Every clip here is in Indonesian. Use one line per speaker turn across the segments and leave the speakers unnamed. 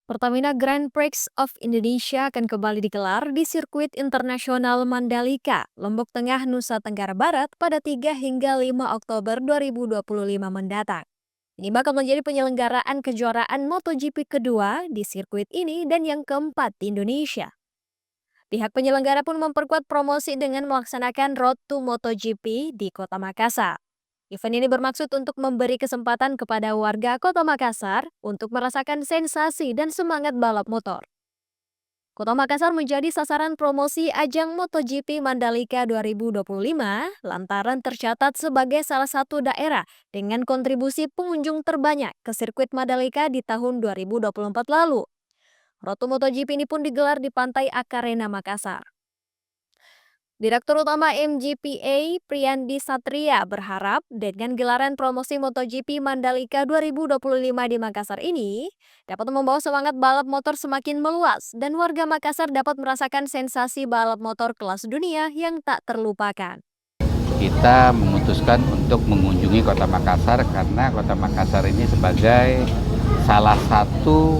Pertamina Grand Prix of Indonesia akan kembali digelar di Sirkuit Internasional Mandalika, Lombok Tengah, Nusa Tenggara Barat pada 3 hingga 5 Oktober 2025 mendatang. Ini bakal menjadi penyelenggaraan kejuaraan MotoGP kedua di sirkuit ini dan yang keempat di Indonesia. Pihak penyelenggara pun memperkuat promosi dengan melaksanakan Road to MotoGP di Kota Makassar. Event ini bermaksud untuk memberi kesempatan kepada warga Kota Makassar untuk merasakan sensasi dan semangat balap motor. Kota Makassar menjadi sasaran promosi ajang MotoGP Mandalika 2025 lantaran tercatat sebagai salah satu daerah dengan kontribusi pengunjung terbanyak ke sirkuit Mandalika di tahun 2024 lalu. Road to MotoGP ini pun digelar di Pantai Akarena Makassar. Direktur Utama MGPA, Priyandi Satria, berharap dengan gelaran promosi MotoGP Mandalika 2025 di Makassar ini dapat membawa semangat balap motor semakin meluas dan warga Makassar dapat merasakan sensasi balap motor kelas dunia yang tak terlupakan.
Kita memutuskan untuk mengunjungi Kota Makassar karena Kota Makassar ini sebagai salah satu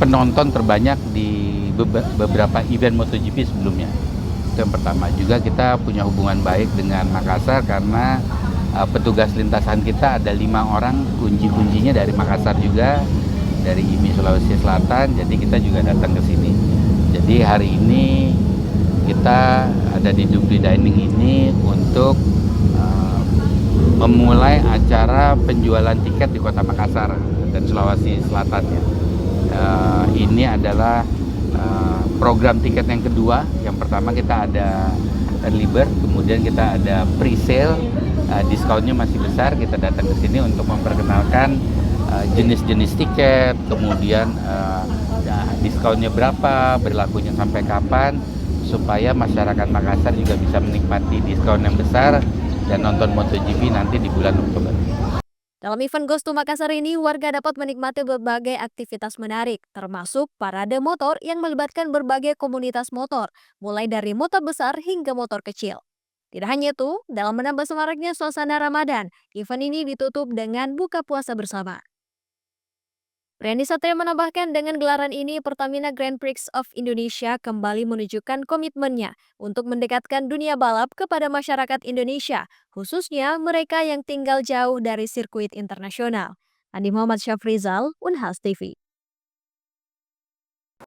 penonton terbanyak di beberapa event MotoGP sebelumnya. Itu yang pertama. Juga kita punya hubungan baik dengan Makassar karena petugas lintasan kita ada 5 orang, kunci-kuncinya dari Makassar juga, dari IMI Sulawesi Selatan, jadi kita juga datang ke sini. Jadi hari ini kita ada di Dupli Dining ini untuk memulai acara penjualan tiket di Kota Makassar dan Sulawesi Selatan ya. Ini adalah program tiket yang kedua. Yang pertama kita ada early bird, kemudian kita ada pre-sale, diskonnya masih besar. Kita datang ke sini untuk memperkenalkan jenis-jenis tiket, kemudian diskonnya berapa, berlakunya sampai kapan, supaya masyarakat Makassar juga bisa menikmati diskon yang besar dan nonton MotoGP nanti di bulan Oktober.
Dalam event Ghost to Makassar ini, warga dapat menikmati berbagai aktivitas menarik, termasuk parade motor yang melibatkan berbagai komunitas motor, mulai dari motor besar hingga motor kecil. Tidak hanya itu, dalam menambah semaraknya suasana Ramadan, event ini ditutup dengan buka puasa bersama. Priyandi Satria menambahkan dengan gelaran ini Pertamina Grand Prix of Indonesia kembali menunjukkan komitmennya untuk mendekatkan dunia balap kepada masyarakat Indonesia, khususnya mereka yang tinggal jauh dari sirkuit internasional. Andi Muhammad Syafrizal, Unhas TV.